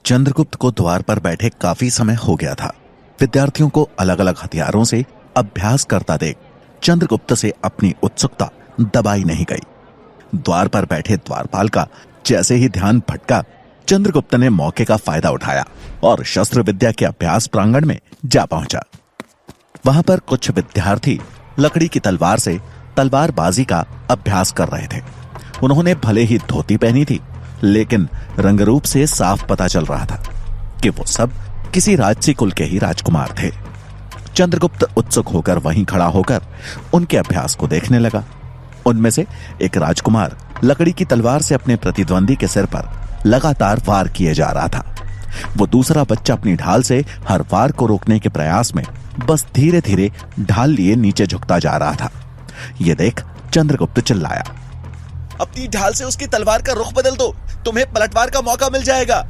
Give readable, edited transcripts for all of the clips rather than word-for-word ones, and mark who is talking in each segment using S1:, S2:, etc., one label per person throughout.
S1: चंद्रगुप्त को द्वार पर बैठे काफी समय हो गया था। विद्यार्थियों को अलग अलग हथियारों से अभ्यास करता देख चंद्रगुप्त से अपनी उत्सुकता दबाई नहीं गई। द्वार पर बैठे द्वारपाल का जैसे ही ध्यान भटका, चंद्रगुप्त ने मौके का फायदा उठाया और शस्त्र विद्या के अभ्यास प्रांगण में जा पहुंचा। वहां पर कुछ विद्यार्थी लकड़ी की तलवार से तलवारबाजी का अभ्यास कर रहे थे। उन्होंने भले ही धोती पहनी थी, लेकिन रंगरूप से साफ पता चल रहा था कि वो सब किसी राजसी कुल के ही राजकुमार थे। चंद्रगुप्त उत्सुक होकर वहीं खड़ा होकर उनके अभ्यास को देखने लगा। उनमें से एक राजकुमार लकड़ी की तलवार से अपने प्रतिद्वंदी के सिर पर लगातार वार किए जा रहा था। वो दूसरा बच्चा अपनी ढाल से हर वार को रोकने के प्रयास में बस धीरे धीरे ढाल लिए नीचे झुकता जा रहा था। ये देख चंद्रगुप्त चिल्लाया,
S2: अपनी ढाल से उसकी तलवार का रुख बदल दो, तुम्हें पलटवार का मौका मिल जाएगा।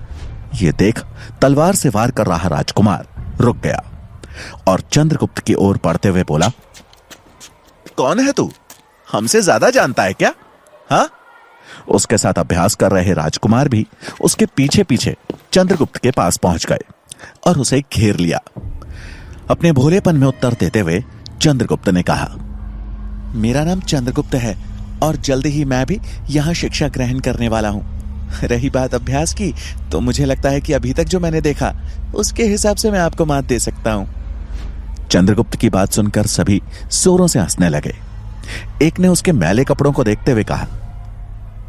S1: ये देख तलवार से वार कर रहा राजकुमार रुक गया और चंद्रगुप्त की ओर बढ़ते हुए बोला,
S2: कौन है तू? हमसे ज्यादा जानता है क्या? हाँ?
S1: उसके साथ अभ्यास कर रहे राजकुमार भी उसके पीछे पीछे चंद्रगुप्त के पास पहुंच गए और उसे घेर लिया। अपने भोलेपन में उत्तर देते हुए चंद्रगुप्त ने कहा,
S2: मेरा नाम चंद्रगुप्त है और जल्द ही मैं भी यहां शिक्षा ग्रहण करने वाला हूं। रही बात अभ्यास की, तो मुझे लगता है कि अभी तक जो मैंने देखा उसके हिसाब से मैं आपको मात दे सकता हूं।
S1: चंद्रगुप्त की बात सुनकर सभी जोरों से हंसने लगे। एक ने उसके मैले कपड़ों को देखते हुए कहा,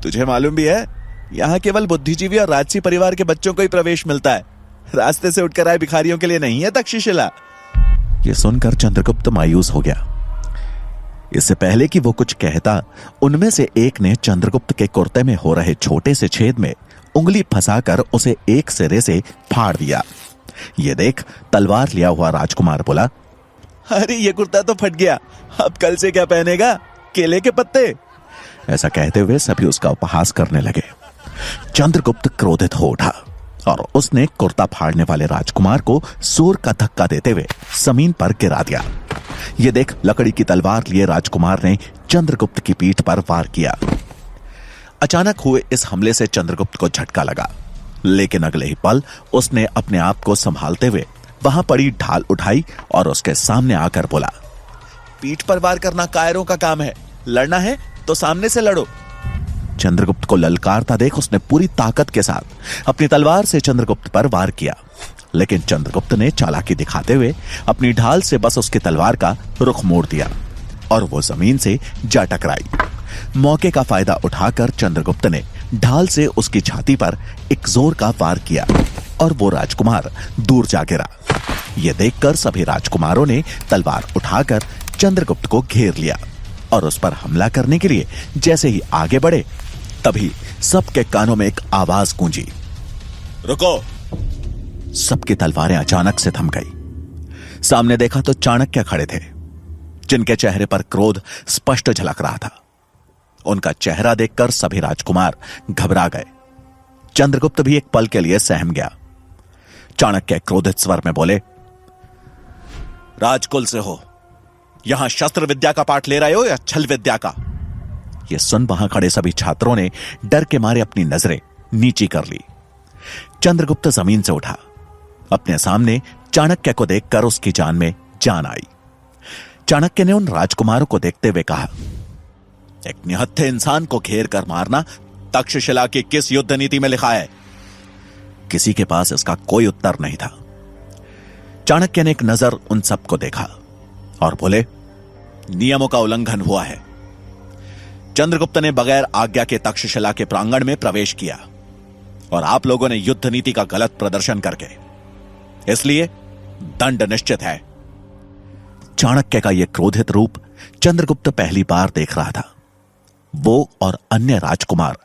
S2: तुझे मालूम भी है, यहां केवल बुद्धिजीवी और राजसी परिवार के बच्चों को ही प्रवेश मिलता है। रास्ते से उठकर आए भिखारियों के लिए नहीं है तक्षशिला।
S1: यह सुनकर चंद्रगुप्त मायूस हो गया। इससे पहले कि वो कुछ कहता, उनमें से एक ने चंद्रगुप्त के कुर्ते में हो रहे छोटे से छेद में उंगली फंसाकर उसे एक सिरे से फाड़ दिया। ये देख तलवार लिया हुआ राजकुमार बोला,
S2: अरे ये कुर्ता तो फट गया, अब कल से क्या पहनेगा? केले के पत्ते।
S1: ऐसा कहते हुए सभी उसका उपहास करने लगे। चंद्रगुप्त क्रोधित हो उठा और उसने कुर्ता फाड़ने वाले राजकुमार को जोर का धक्का देते हुए जमीन पर गिरा दिया। यह देख लकड़ी की तलवार लिए राजकुमार ने चंद्रगुप्त की पीठ पर वार किया। अचानक हुए इस हमले से चंद्रगुप्त को झटका लगा, लेकिन अगले ही पल उसने अपने आप को संभालते हुए वहां पड़ी ढाल उठाई और उसके सामने आकर बोला,
S2: पीठ पर वार करना कायरों का काम है, लड़ना है तो सामने से लड़ो।
S1: चंद्रगुप्त को ललकारता देख उसने पूरी ताकत के साथ अपनी तलवार से चंद्रगुप्त पर वार किया, लेकिन चंद्रगुप्त ने चालाकी दिखाते हुए अपनी ढाल से बस उसकी तलवार का रुख मोड़ दिया और वो जमीन से जा टकराई। मौके का फायदा उठाकर चंद्रगुप्त ने ढाल से उसकी छाती पर एक जोर का वार किया और वो राजकुमार दूर जा गिरा। यह देखकर सभी राजकुमारों ने तलवार उठाकर चंद्रगुप्त को घेर लिया और उस पर हमला करने के लिए जैसे ही आगे बढ़े, तभी सबके कानों में एक आवाज गूंजी,
S2: रुको।
S1: सबकी तलवारें अचानक से थम गई। सामने देखा तो चाणक्य खड़े थे, जिनके चेहरे पर क्रोध स्पष्ट झलक रहा था। उनका चेहरा देखकर सभी राजकुमार घबरा गए। चंद्रगुप्त भी एक पल के लिए सहम गया। चाणक्य क्रोधित स्वर में बोले,
S2: राजकुल से हो, यहां शस्त्र विद्या का पाठ ले रहे हो या छल विद्या का?
S1: यह सुन वहां खड़े सभी छात्रों ने डर के मारे अपनी नजरें नीची कर ली। चंद्रगुप्त जमीन से उठा। अपने सामने चाणक्य को देखकर उसकी जान में जान आई। चाणक्य ने उन राजकुमारों को देखते हुए कहा,
S2: एक निहत्थे इंसान को घेर कर मारना तक्षशिला की किस युद्ध नीति में लिखा है?
S1: किसी के पास इसका कोई उत्तर नहीं था। चाणक्य ने एक नजर उन सबको देखा और बोले,
S2: नियमों का उल्लंघन हुआ है। चंद्रगुप्त ने बगैर आज्ञा के तक्षशिला के प्रांगण में प्रवेश किया और आप लोगों ने युद्ध नीति का गलत प्रदर्शन करके, इसलिए दंड निश्चित है।
S1: चाणक्य का यह क्रोधित रूप चंद्रगुप्त पहली बार देख रहा था। वो और अन्य राजकुमार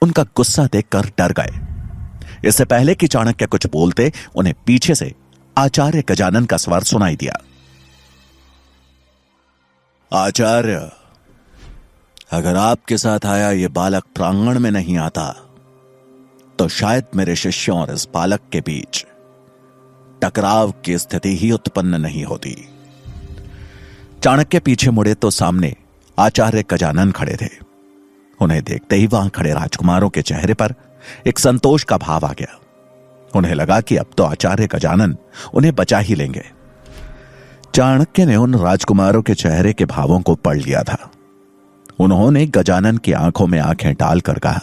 S1: उनका गुस्सा देखकर डर गए। इससे पहले कि चाणक्य कुछ बोलते, उन्हें पीछे से आचार्य गजानन का स्वर सुनाई दिया,
S2: आचार्य, अगर आपके साथ आया यह बालक प्रांगण में नहीं आता तो शायद मेरे शिष्यों और इस बालक के बीच टकराव की स्थिति ही उत्पन्न नहीं होती।
S1: चाणक्य पीछे मुड़े तो सामने आचार्य गजानन खड़े थे। उन्हें देखते ही वहां खड़े राजकुमारों के चेहरे पर एक संतोष का भाव आ गया। उन्हें लगा कि अब तो आचार्य गजानन उन्हें बचा ही लेंगे। चाणक्य ने उन राजकुमारों के चेहरे के भावों को पढ़ लिया था। उन्होंने गजानन की आंखों में आंखें डालकर कहा,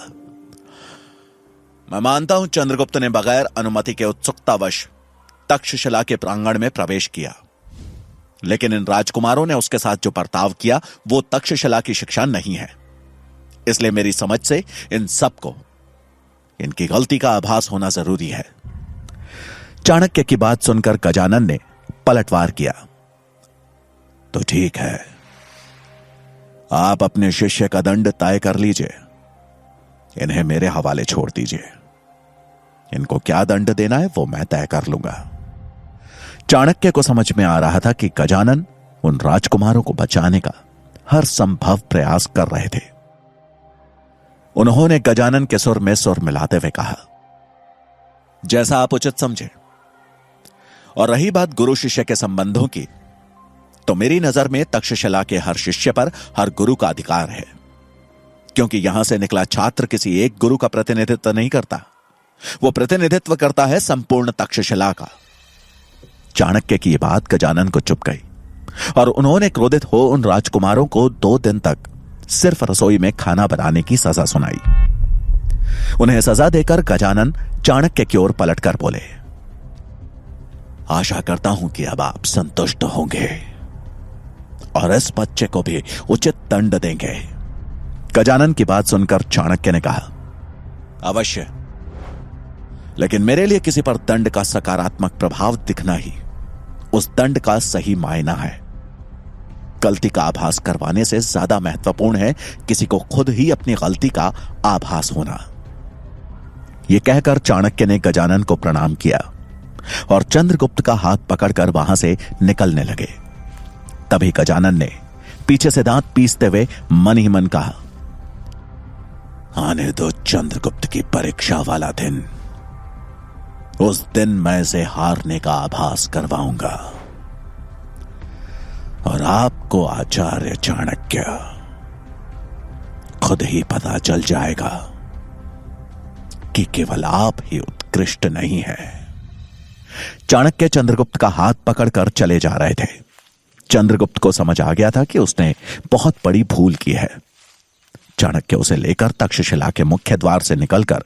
S2: मैं मानता हूं चंद्रगुप्त ने बगैर अनुमति के उत्सुकतावश तक्षशिला के प्रांगण में प्रवेश किया, लेकिन इन राजकुमारों ने उसके साथ जो बर्ताव किया वो तक्षशिला की शिक्षा नहीं है। इसलिए मेरी समझ से इन सबको इनकी गलती का आभास होना जरूरी है।
S1: चाणक्य की बात सुनकर गजानन ने पलटवार किया,
S2: तो ठीक है, आप अपने शिष्य का दंड तय कर लीजिए। इन्हें मेरे हवाले छोड़ दीजिए। इनको क्या दंड देना है वो मैं तय कर लूंगा।
S1: चाणक्य को समझ में आ रहा था कि गजानन उन राजकुमारों को बचाने का हर संभव प्रयास कर रहे थे। उन्होंने गजानन के सुर में सुर मिलाते हुए कहा,
S2: जैसा आप उचित समझे। और रही बात गुरु शिष्य के संबंधों की, तो मेरी नजर में तक्षशिला के हर शिष्य पर हर गुरु का अधिकार है, क्योंकि यहां से निकला छात्र किसी एक गुरु का प्रतिनिधित्व नहीं करता, वो प्रतिनिधित्व करता है संपूर्ण तक्षशिला का।
S1: चाणक्य की यह बात गजानन को चुप गई और उन्होंने क्रोधित हो उन राजकुमारों को 2 दिन तक सिर्फ रसोई में खाना बनाने की सजा सुनाई। उन्हें सजा देकर गजानन चाणक्य की ओर पलटकर बोले,
S2: आशा करता हूं कि अब आप संतुष्ट होंगे और इस बच्चे को भी उचित दंड देंगे।
S1: गजानन की बात सुनकर चाणक्य ने कहा,
S2: अवश्य, लेकिन मेरे लिए किसी पर दंड का सकारात्मक प्रभाव दिखना ही उस दंड का सही मायना है। गलती का आभास करवाने से ज्यादा महत्वपूर्ण है किसी को खुद ही अपनी गलती का आभास होना।
S1: यह कहकर चाणक्य ने गजानन को प्रणाम किया और चंद्रगुप्त का हाथ पकड़कर वहां से निकलने लगे। तभी गजानन ने पीछे से दांत पीसते हुए मन ही मन कहा,
S2: आने दो चंद्रगुप्त की परीक्षा वाला दिन। उस दिन मैं इसे हारने का आभास करवाऊंगा और आपको आचार्य चाणक्य खुद ही पता चल जाएगा कि केवल आप ही उत्कृष्ट नहीं है।
S1: चाणक्य चंद्रगुप्त का हाथ पकड़कर चले जा रहे थे। चंद्रगुप्त को समझ आ गया था कि उसने बहुत बड़ी भूल की है। चाणक्य उसे लेकर तक्षशिला के मुख्य द्वार से निकलकर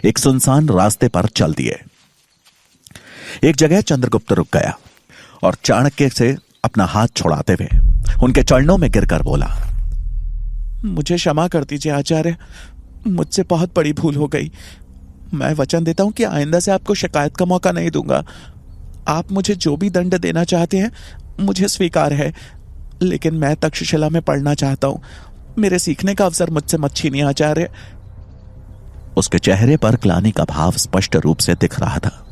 S1: एक सुनसान रास्ते पर चल दिए। एक जगह चंद्रगुप्त रुक गया और चाणक्य से अपना हाथ छुड़ाते हुए उनके चरणों में गिरकर बोला,
S3: मुझे क्षमा कर दीजिए आचार्य, मुझसे बहुत बड़ी भूल हो गई। मैं वचन देता हूं कि आइंदा से आपको शिकायत का मौका नहीं दूंगा। आप मुझे जो भी दंड देना चाहते हैं मुझे स्वीकार है, लेकिन मैं तक्षशिला में पढ़ना चाहता हूं। मेरे सीखने का अवसर मुझसे मत छीनिए आचार्य।
S1: उसके चेहरे पर ग्लानि का भाव स्पष्ट रूप से दिख रहा था।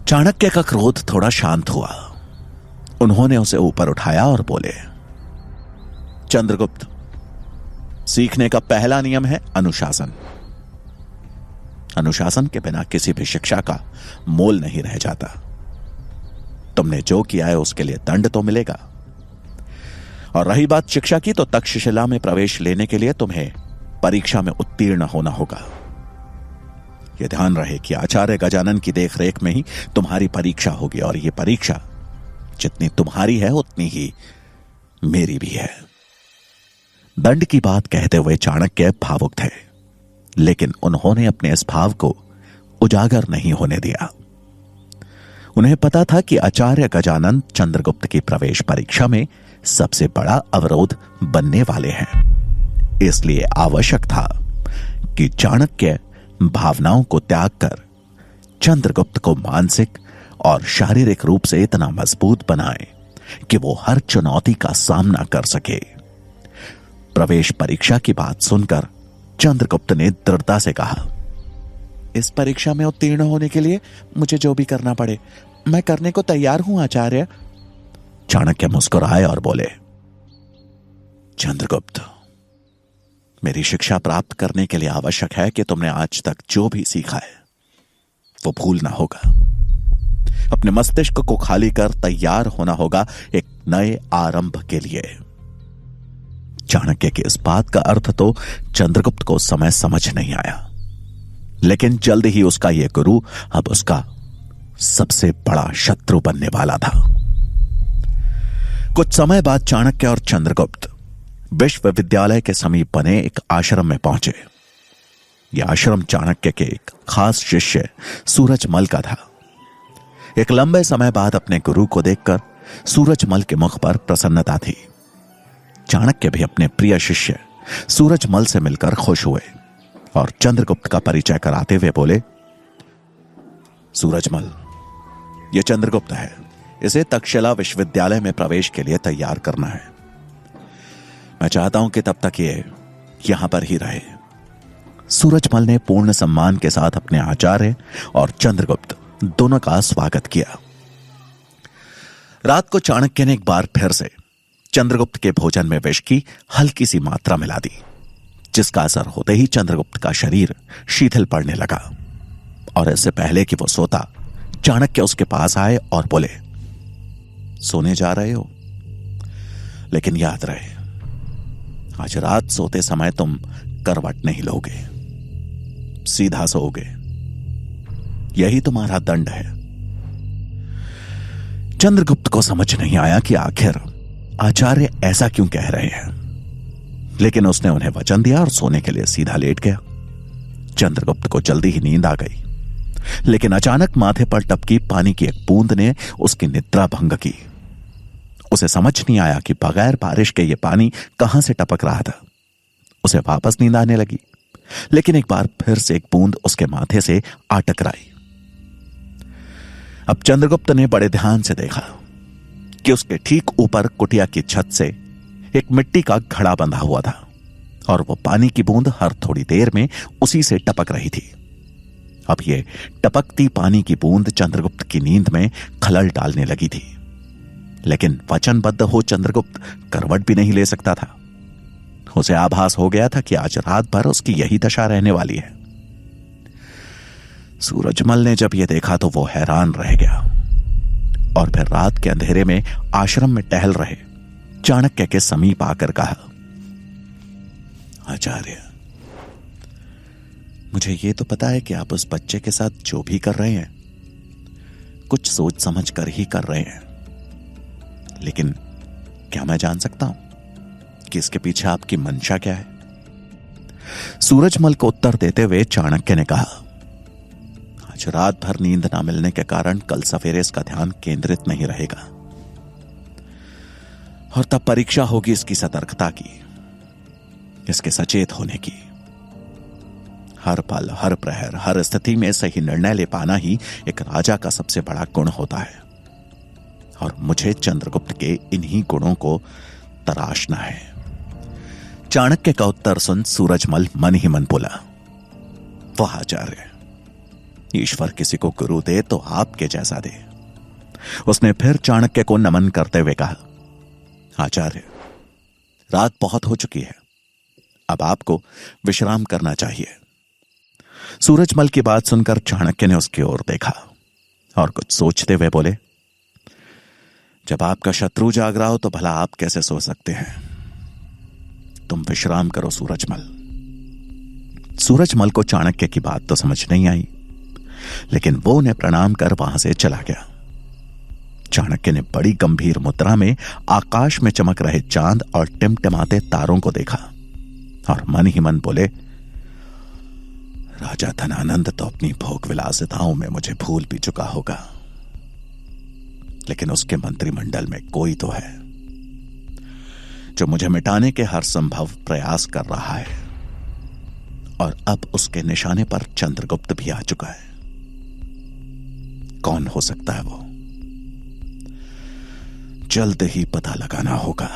S1: चाणक्य का क्रोध थोड़ा शांत हुआ। उन्होंने उसे ऊपर उठाया और बोले,
S2: चंद्रगुप्त, सीखने का पहला नियम है अनुशासन। अनुशासन के बिना किसी भी शिक्षा का मोल नहीं रह जाता। तुमने जो किया है उसके लिए दंड तो मिलेगा। और रही बात शिक्षा की, तो तक्षशिला में प्रवेश लेने के लिए तुम्हें परीक्षा में उत्तीर्ण होना होगा। यह ध्यान रहे कि आचार्य गजानन की देखरेख में ही तुम्हारी परीक्षा होगी, और यह परीक्षा जितनी तुम्हारी है उतनी ही मेरी भी है।
S1: दंड की बात कहते हुए चाणक्य भावुक थे, लेकिन उन्होंने अपने इस भाव को उजागर नहीं होने दिया। उन्हें पता था कि आचार्य गजानन चंद्रगुप्त की प्रवेश परीक्षा में सबसे बड़ा अवरोध बनने वाले हैं। इसलिए आवश्यक था कि चाणक्य भावनाओं को त्याग कर चंद्रगुप्त को मानसिक और शारीरिक रूप से इतना मजबूत बनाए कि वो हर चुनौती का सामना कर सके। प्रवेश परीक्षा की बात सुनकर चंद्रगुप्त ने दृढ़ता से कहा,
S3: इस परीक्षा में उत्तीर्ण होने के लिए मुझे जो भी करना पड़े मैं करने को तैयार हूं आचार्य।
S1: चाणक्य मुस्कुराए और बोले,
S2: चंद्रगुप्त, मेरी शिक्षा प्राप्त करने के लिए आवश्यक है कि तुमने आज तक जो भी सीखा है वो भूलना होगा। अपने मस्तिष्क को खाली कर तैयार होना होगा एक नए आरंभ के लिए।
S1: चाणक्य की इस बात का अर्थ तो चंद्रगुप्त को उस समय समझ नहीं आया, लेकिन जल्द ही उसका यह गुरु अब उसका सबसे बड़ा शत्रु बनने वाला था। कुछ समय बाद चाणक्य और चंद्रगुप्त विश्वविद्यालय के समीप बने एक आश्रम में पहुंचे। यह आश्रम चाणक्य के एक खास शिष्य सूरजमल का था। एक लंबे समय बाद अपने गुरु को देखकर सूरजमल के मुख पर प्रसन्नता थी। चाणक्य भी अपने प्रिय शिष्य सूरजमल से मिलकर खुश हुए और चंद्रगुप्त का परिचय कराते हुए बोले, सूरजमल, यह चंद्रगुप्त है। इसे तक्षशिला विश्वविद्यालय में प्रवेश के लिए तैयार करना है। मैं चाहता हूं कि तब तक ये यहां पर ही रहे। सूरजमल ने पूर्ण सम्मान के साथ अपने आचार्य और चंद्रगुप्त दोनों का स्वागत किया। रात को चाणक्य ने एक बार फिर से चंद्रगुप्त के भोजन में विष की हल्की सी मात्रा मिला दी, जिसका असर होते ही चंद्रगुप्त का शरीर शिथिल पड़ने लगा। और इससे पहले कि वो सोता, चाणक्य उसके पास आए और बोले, सोने जा रहे हो? लेकिन याद रहे, आज रात सोते समय तुम करवट नहीं लोगे, सीधा सोओगे। यही तुम्हारा दंड है। चंद्रगुप्त को समझ नहीं आया कि आखिर आचार्य ऐसा क्यों कह रहे हैं, लेकिन उसने उन्हें वचन दिया और सोने के लिए सीधा लेट गया। चंद्रगुप्त को जल्दी ही नींद आ गई, लेकिन अचानक माथे पर टपकी पानी की एक बूंद ने उसकी निद्रा भंग की। उसे समझ नहीं आया कि बगैर बारिश के यह पानी कहां से टपक रहा था। उसे वापस नींद आने लगी, लेकिन एक बार फिर से एक बूंद उसके माथे से आ टकराई। अब चंद्रगुप्त ने बड़े ध्यान से देखा कि उसके ठीक ऊपर कुटिया की छत से एक मिट्टी का घड़ा बंधा हुआ था और वो पानी की बूंद हर थोड़ी देर में उसी से टपक रही थी। अब ये टपकती पानी की बूंद चंद्रगुप्त की नींद में खलल डालने लगी थी, लेकिन वचनबद्ध हो चंद्रगुप्त करवट भी नहीं ले सकता था। उसे आभास हो गया था कि आज रात भर उसकी यही दशा रहने वाली है। सूरजमल ने जब यह देखा तो वो हैरान रह गया और फिर रात के अंधेरे में आश्रम में टहल रहे चाणक्य के समीप आकर कहा, आचार्य, मुझे यह तो पता है कि आप उस बच्चे के साथ जो भी कर रहे हैं कुछ सोच समझ कर ही कर रहे हैं, लेकिन क्या मैं जान सकता हूं कि इसके पीछे आपकी मंशा क्या है? सूरजमल को उत्तर देते हुए चाणक्य ने कहा, आज रात भर नींद ना मिलने के कारण कल सवेरे इसका ध्यान केंद्रित नहीं रहेगा और तब परीक्षा होगी इसकी सतर्कता की, इसके सचेत होने की। हर पल, हर प्रहर, हर स्थिति में सही निर्णय ले पाना ही एक राजा का सबसे बड़ा गुण होता है और मुझे चंद्रगुप्त के इन्हीं गुणों को तराशना है। चाणक्य का उत्तर सुन सूरजमल मन ही मन बोला, वाह आचार्य, ईश्वर किसी को गुरु दे तो आपके जैसा दे। उसने फिर चाणक्य को नमन करते हुए कहा, आचार्य, रात बहुत हो चुकी है, अब आपको विश्राम करना चाहिए। सूरजमल की बात सुनकर चाणक्य ने उसकी ओर देखा और कुछ सोचते हुए बोले, जब आपका शत्रु जाग रहा हो तो भला आप कैसे सो सकते हैं? तुम विश्राम करो सूरजमल। सूरजमल को चाणक्य की बात तो समझ नहीं आई, लेकिन वो उन्हें प्रणाम कर वहां से चला गया। चाणक्य ने बड़ी गंभीर मुद्रा में आकाश में चमक रहे चांद और टिमटिमाते तारों को देखा और मन ही मन बोले, राजा धनानंद तो अपनी भोग विलासिताओं में मुझे भूल भी चुका होगा, लेकिन उसके मंत्रिमंडल में कोई तो है जो मुझे मिटाने के हर संभव प्रयास कर रहा है और अब उसके निशाने पर चंद्रगुप्त भी आ चुका है। कौन हो सकता है वो? जल्द ही पता लगाना होगा।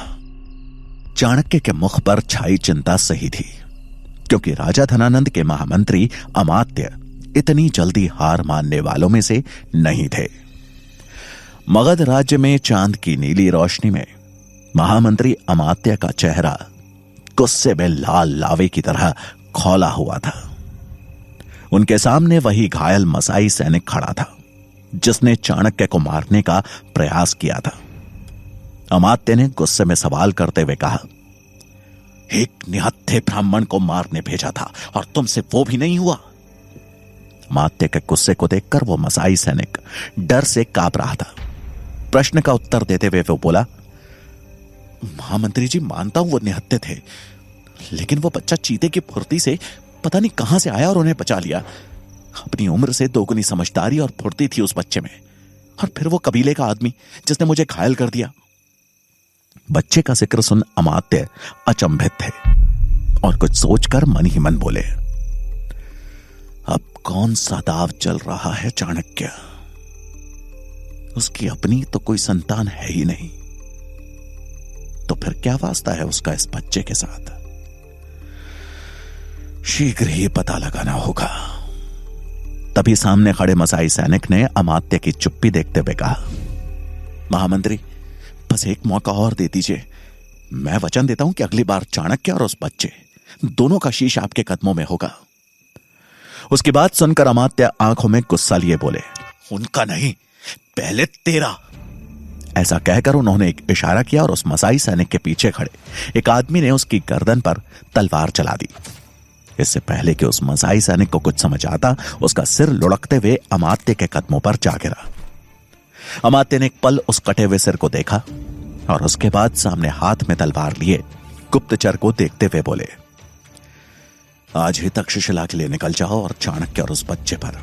S1: चाणक्य के मुख पर छाई चिंता सही थी, क्योंकि राजा धनानंद के महामंत्री अमात्य इतनी जल्दी हार मानने वालों में से नहीं थे। मगध राज्य में चांद की नीली रोशनी में महामंत्री अमात्य का चेहरा गुस्से में लाल लावे की तरह खौला हुआ था। उनके सामने वही घायल मसाई सैनिक खड़ा था जिसने चाणक्य को मारने का प्रयास किया था। अमात्य ने गुस्से में सवाल करते हुए कहा, एक निहत्थे ब्राह्मण को मारने भेजा था और तुमसे वो भी नहीं हुआ? अमात्य के गुस्से को देखकर वो मसाई सैनिक डर से कांप रहा था। प्रश्न का उत्तर देते हुए वो बोला, महामंत्री जी, मानता हूं वो निहत्थे थे, लेकिन वो बच्चा चीते की फुर्ती से पता नहीं कहां से आया और उन्हें बचा लिया। अपनी उम्र से दोगुनी समझदारी और फुर्ती थी उस बच्चे में, और फिर वो कबीले का आदमी जिसने मुझे घायल कर दिया। बच्चे का जिक्र सुन अमात्य अचंभित थे और कुछ सोचकर मन ही मन बोले, अब कौन सा दाव चल रहा है चाणक्य? उसकी अपनी तो कोई संतान है ही नहीं, तो फिर क्या वास्ता है उसका इस बच्चे के साथ? शीघ्र ही पता लगाना होगा। तभी सामने खड़े मसाई सैनिक ने अमात्य की चुप्पी देखते हुए कहा, महामंत्री, बस एक मौका और दे दीजिए। मैं वचन देता हूं कि अगली बार चाणक्य और उस बच्चे दोनों का शीश आपके कदमों में होगा। उसकी बात सुनकर अमात्य आंखों में गुस्सा लिए बोले, उनका नहीं, पहले तेरा। ऐसा कहकर उन्होंने एक इशारा किया और उस मसाई सैनिक के पीछे खड़े एक आदमी ने उसकी गर्दन पर तलवार चला दी। इससे पहले कि उस मसाई सैनिक को कुछ समझ आता, उसका सिर लुढ़कते हुए अमात्य के कदमों पर जा गिरा। अमात्य ने एक पल उस कटे हुए सिर को देखा और उसके बाद सामने हाथ में तलवार लिए गुप्तचर को देखते हुए बोले, आज ही तक्षशिला के लिए निकल जाओ और चाणक्य और उस बच्चे पर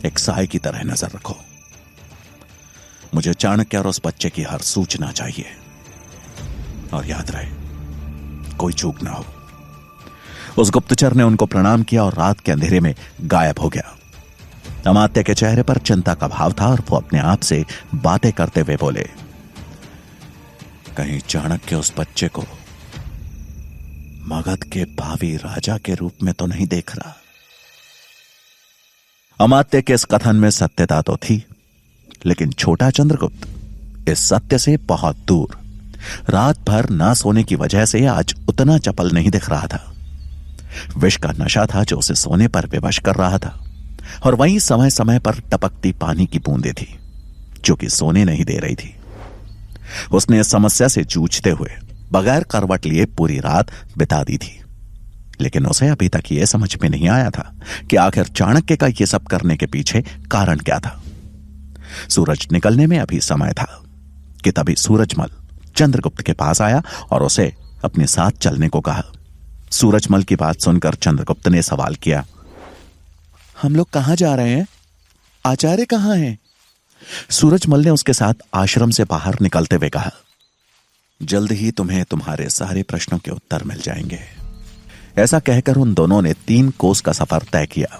S1: एक साए की तरह नजर रखो। मुझे चाणक्य और उस बच्चे की हर सूचना चाहिए, और याद रहे कोई चूक ना हो। उस गुप्तचर ने उनको प्रणाम किया और रात के अंधेरे में गायब हो गया। अमात्य के चेहरे पर चिंता का भाव था और वो अपने आप से बातें करते हुए बोले, कहीं चाणक्य उस बच्चे को मगध के भावी राजा के रूप में तो नहीं देख रहा। अमात्य के इस कथन में सत्यता तो थी, लेकिन छोटा चंद्रगुप्त इस सत्य से बहुत दूर, रात भर ना सोने की वजह से आज उतना चपल नहीं दिख रहा था। विष का नशा था जो उसे सोने पर विवश कर रहा था, और वहीं समय समय पर टपकती पानी की बूंदें थी जो कि सोने नहीं दे रही थी। उसने इस समस्या से जूझते हुए बगैर करवट लिए पूरी रात बिता दी थी, लेकिन उसे अभी तक यह समझ में नहीं आया था कि आखिर चाणक्य का यह सब करने के पीछे कारण क्या था। सूरज निकलने में अभी समय था कि तभी सूरजमल चंद्रगुप्त के पास आया और उसे अपने साथ चलने को कहा। सूरजमल की बात सुनकर चंद्रगुप्त ने सवाल किया, हम लोग कहां जा रहे हैं? आचार्य कहां हैं? सूरजमल ने उसके साथ आश्रम से बाहर निकलते हुए कहा, जल्द ही तुम्हें तुम्हारे सारे प्रश्नों के उत्तर मिल जाएंगे। ऐसा कहकर उन दोनों ने 3 कोस का सफर तय किया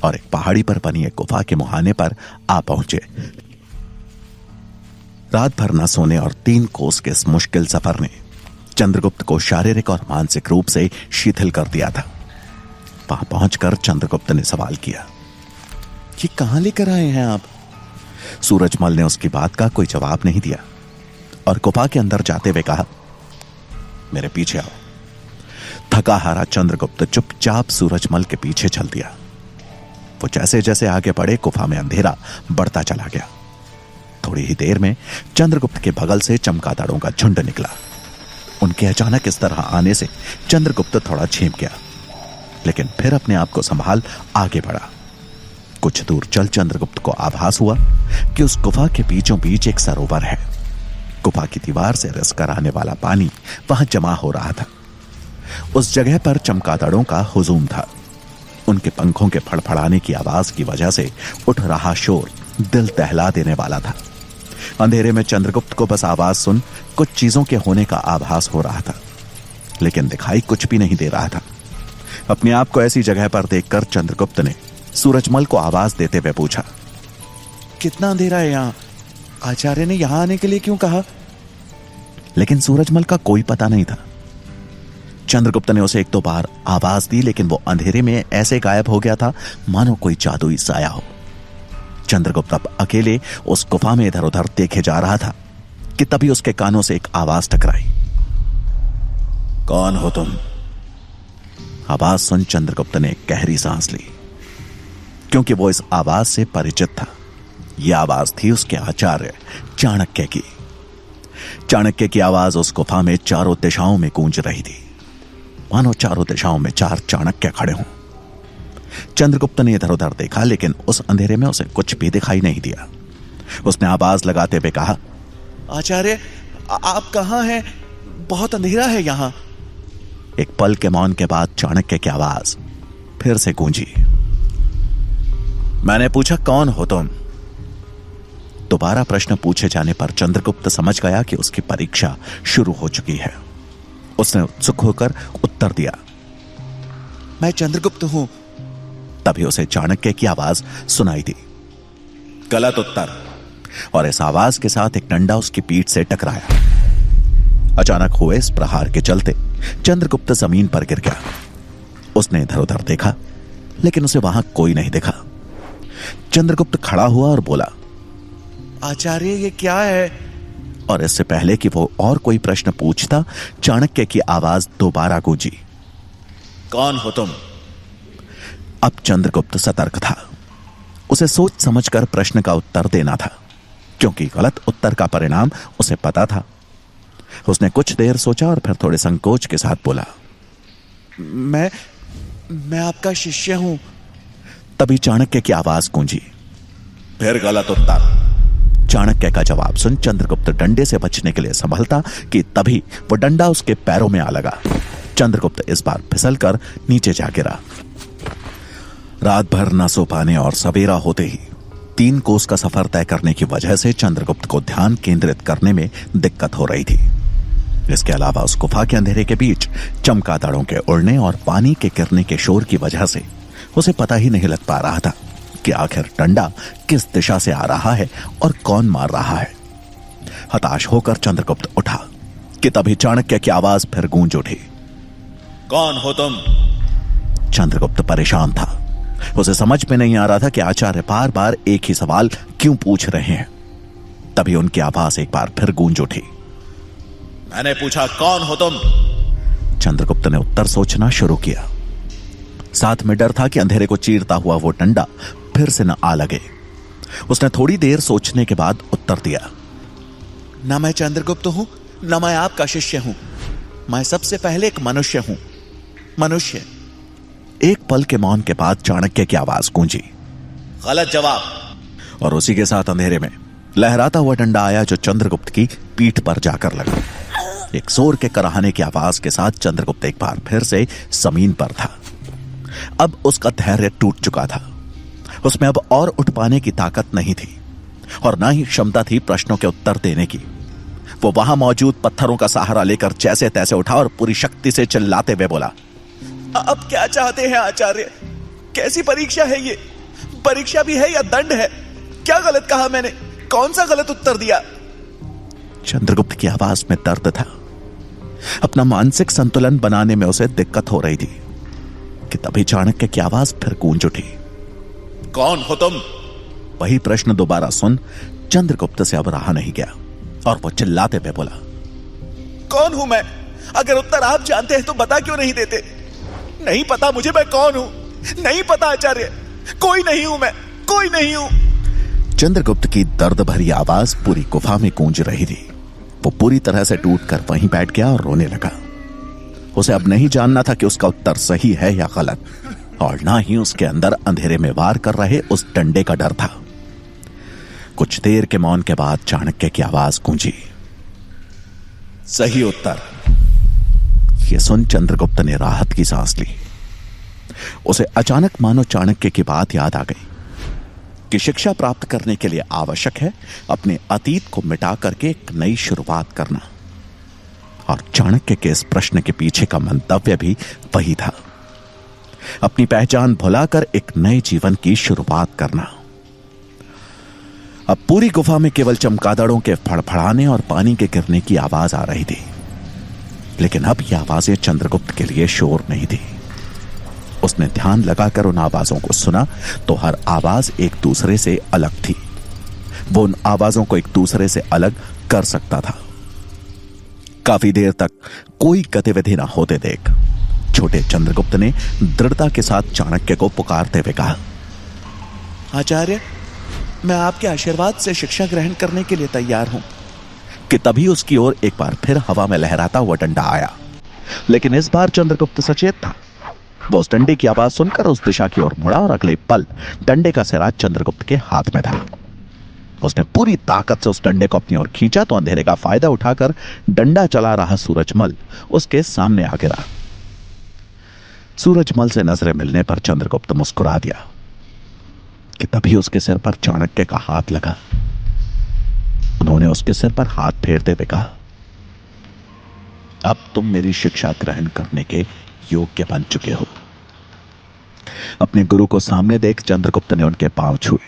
S1: और एक पहाड़ी पर बनी एक गुफा के मुहाने पर आ पहुंचे। रात भर न सोने और 3 कोस के इस मुश्किल सफर ने चंद्रगुप्त को शारीरिक और मानसिक रूप से शिथिल कर दिया था। वहां पहुंचकर चंद्रगुप्त ने सवाल किया, ये कहां लेकर आए हैं आप? सूरजमल ने उसकी बात का कोई जवाब नहीं दिया और गुफा के अंदर जाते हुए कहा, मेरे पीछे आओ। थका हारा चंद्रगुप्त चुपचाप सूरजमल के पीछे चल दिया। वो जैसे जैसे आगे बढ़े गुफा में अंधेरा बढ़ता चला गया। थोड़ी ही देर में चंद्रगुप्त के बगल से चमगादड़ों का झुंड निकला। उनके अचानक इस तरह आने से चंद्रगुप्त थोड़ा झेप गया, लेकिन फिर अपने आप को संभाल आगे बढ़ा। कुछ दूर चल चंद्रगुप्त को आभास हुआ कि उस गुफा के बीचों बीच एक सरोवर है। गुफा की दीवार से रिसकर आने वाला पानी वहां जमा हो रहा था। उस जगह पर चमगादड़ों का हुजूम था। उनके पंखों के फड़फड़ाने की आवाज की वजह से उठ रहा शोर दिल दहला देने वाला था। अंधेरे में चंद्रगुप्त को बस आवाज सुन कुछ चीजों के होने का आभास हो रहा था, लेकिन दिखाई कुछ भी नहीं दे रहा था। अपने आप को ऐसी जगह पर देखकर चंद्रगुप्त ने सूरजमल को आवाज देते हुए पूछा, कितना अंधेरा है यहां? आचार्य ने यहां आने के लिए क्यों कहा? लेकिन सूरजमल का कोई पता नहीं था। चंद्रगुप्त ने उसे 1-2 बार आवाज दी, लेकिन वो अंधेरे में ऐसे गायब हो गया था मानो कोई जादुई साया हो। चंद्रगुप्त अब अकेले उस गुफा में इधर उधर देखे जा रहा था कि तभी उसके कानों से एक आवाज टकराई। कौन हो तुम? आवाज सुन चंद्रगुप्त ने एक गहरी सांस ली, क्योंकि वो इस आवाज से परिचित था। यह आवाज थी उसके आचार्य चाणक्य की। चाणक्य की आवाज उस गुफा में चारों दिशाओं में गूंज रही थी, मानो चारों दिशाओं में 4 चाणक्य खड़े हों। चंद्रगुप्त ने इधर उधर देखा, लेकिन उस अंधेरे में उसे कुछ भी दिखाई नहीं दिया। उसने आवाज लगाते हुए कहा,
S3: आचार्य, आप कहां हैं? बहुत अंधेरा है यहां।
S1: एक पल के मौन के बाद चाणक्य की आवाज फिर से गूंजी, मैंने पूछा कौन हो तुम? दोबारा प्रश्न पूछे जाने पर चंद्रगुप्त समझ गया कि उसकी परीक्षा शुरू हो चुकी है। उसने उत्सुक होकर उत्तर दिया,
S3: मैं चंद्रगुप्त हूं।
S1: तभी उसे चाणक्य की आवाज सुनाई दी, गलत उत्तर। और इस आवाज के साथ एक डंडा उसकी पीठ से टकराया। अचानक हुए इस प्रहार के चलते चंद्रगुप्त जमीन पर गिर गया। उसने इधर उधर देखा, लेकिन उसे वहां कोई नहीं दिखा। चंद्रगुप्त खड़ा हुआ और बोला,
S3: आचार्य, ये क्या है?
S1: और इससे पहले कि वो और कोई प्रश्न पूछता, चाणक्य की आवाज दोबारा गूंजी,
S2: कौन हो तुम?
S1: अब चंद्रगुप्त सतर्क था। उसे सोच समझकर प्रश्न का उत्तर देना था, क्योंकि गलत उत्तर का परिणाम उसे पता था। उसने कुछ देर सोचा और फिर थोड़े संकोच के साथ बोला,
S3: मैं आपका शिष्य हूं।
S1: तभी चाणक्य की आवाज गूंजी,
S2: फिर गलत उत्तर।
S1: चाणक्य का जवाब सुन चंद्रगुप्त डंडे से बचने के लिए संभलता कि तभी वो डंडा उसके पैरों में आ लगा। चंद्रगुप्त इस बार फिसलकर नीचे जा गिरा। रात भर न सो पाने और सवेरा होते ही 3 कोस का सफर तय करने की वजह से चंद्रगुप्त को ध्यान केंद्रित करने में दिक्कत हो रही थी। इसके अलावा उस गुफा के अंधेरे के बीच चमगादड़ों के उड़ने और पानी के गिरने के शोर की वजह से उसे पता ही नहीं लग पा रहा था कि आखिर डंडा किस दिशा से आ रहा है और कौन मार रहा है। हताश होकर चंद्रगुप्त उठा कि तभी चाणक्य की आवाज फिर गूंज उठी,
S2: कौन हो तुम?
S1: चंद्रगुप्त परेशान था। उसे समझ में नहीं आ रहा था कि आचार्य बार बार एक ही सवाल क्यों पूछ रहे हैं। तभी उनकी आवाज एक बार फिर गूंज उठी,
S2: मैंने पूछा कौन हो तुम?
S1: चंद्रगुप्त ने उत्तर सोचना शुरू किया। साथ में डर था कि अंधेरे को चीरता हुआ वो डंडा फिर से न आ लगे। उसने थोड़ी देर सोचने के बाद उत्तर दिया,
S3: ना मैं चंद्रगुप्त हूं, ना मैं आपका शिष्य हूं। मैं सबसे पहले एक मनुष्य हूं। मनुष्य।
S1: एक पल के मौन के बाद चाणक्य की आवाज गूंजी,
S2: गलत जवाब।
S1: और उसी के साथ अंधेरे में लहराता हुआ डंडा आया जो चंद्रगुप्त की पीठ पर जाकर लगा। एक जोर के कराहने की आवाज के साथ चंद्रगुप्त एक बार फिर से जमीन पर था। अब उसका धैर्य टूट चुका था। उसमें अब और उठ पाने की ताकत नहीं थी और ना ही क्षमता थी प्रश्नों के उत्तर देने की। वो वहां मौजूद पत्थरों का सहारा लेकर जैसे तैसे उठा और पूरी शक्ति से चिल्लाते हुए बोला,
S3: अब क्या चाहते हैं आचार्य? कैसी परीक्षा है ये? परीक्षा भी है या दंड है? क्या गलत कहा मैंने? कौन सा गलत उत्तर दिया?
S1: चंद्रगुप्त की आवाज में दर्द था। अपना मानसिक संतुलन बनाने में उसे दिक्कत हो रही थी कि तभी चाणक्य की आवाज फिर गूंज उठी,
S2: कौन हो तुम?
S1: वही प्रश्न दोबारा सुन चंद्रगुप्त से अब रहा नहीं गया और वो चिल्लाते हुए बोला,
S3: कौन हूं मैं? अगर उत्तर आप जानते हैं तो बता क्यों नहीं देते? नहीं पता मुझे मैं कौन हूं। नहीं पता आचार्य। कोई नहीं हूं मैं, कोई नहीं हूं।
S1: चंद्रगुप्त की दर्द भरी आवाज पूरी गुफा में गूंज रही थी। वो पूरी तरह से टूटकर वहीं बैठ गया और रोने लगा। उसे अब नहीं जानना था कि उसका उत्तर सही है या गलत, और ना ही उसके अंदर अंधेरे में वार कर रहे उस डंडे का डर था। कुछ देर के मौन के बाद चाणक्य की आवाज गूंजी,
S2: सही उत्तर।
S1: यह सुन चंद्रगुप्त ने राहत की सांस ली। उसे अचानक मानो चाणक्य की बात याद आ गई कि शिक्षा प्राप्त करने के लिए आवश्यक है अपने अतीत को मिटा करके एक नई शुरुआत करना। और चाणक्य के इस प्रश्न के पीछे का मंतव्य भी वही था, अपनी पहचान भुलाकर एक नए जीवन की शुरुआत करना। अब पूरी गुफा में केवल चमगादड़ों के फड़फड़ाने और पानी के गिरने की आवाज आ रही थी, लेकिन अब ये आवाजें चंद्रगुप्त के लिए शोर नहीं थी। उसने ध्यान लगाकर उन आवाजों को सुना तो हर आवाज एक दूसरे से अलग थी। वो उन आवाजों को एक दूसरे से अलग कर सकता था। काफी देर तक कोई गतिविधि ना होते देख छोटे चंद्रगुप्त ने दृढ़ता के साथ चाणक्य को पुकारते हुए कहा,
S3: आचार्य, मैं आपके आशीर्वाद से शिक्षा ग्रहण करने के लिए तैयार हूं।
S1: कि तभी उसकी ओर एक बार फिर हवा में लहराता हुआ डंडा आया, लेकिन इस बार चंद्रगुप्त सचेत था। वो उस डंडे की आवाज सुनकर उस दिशा की ओर मुड़ा और अगले पल डंडे का सिरा चंद्रगुप्त के हाथ में था। उसने पूरी ताकत से उस डंडे को अपनी ओर खींचा तो अंधेरे का फायदा उठाकर डंडा चला रहा सूरजमल उसके सामने आ गिरा। सूरजमल से नजरें मिलने पर चंद्रगुप्त मुस्कुरा दिया कि तभी उसके सिर पर चाणक्य का हाथ लगा। उन्होंने उसके सिर पर हाथ फेरते हुए कहा, अब तुम मेरी शिक्षा ग्रहण करने के योग्य बन चुके हो। अपने गुरु को सामने देख चंद्रगुप्त ने उनके पांव छुए।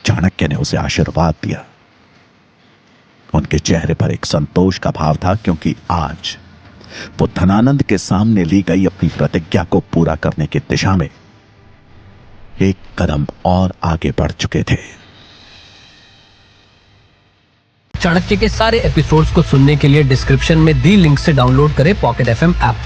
S1: चाणक्य ने उसे आशीर्वाद दिया। उनके चेहरे पर एक संतोष का भाव था, क्योंकि आज वो धनानंद के सामने ली गई अपनी प्रतिज्ञा को पूरा करने की दिशा में एक कदम और आगे बढ़ चुके थे।
S4: चाणक्य के सारे एपिसोड्स को सुनने के लिए डिस्क्रिप्शन में दी लिंक से डाउनलोड करें पॉकेट FM ऐप।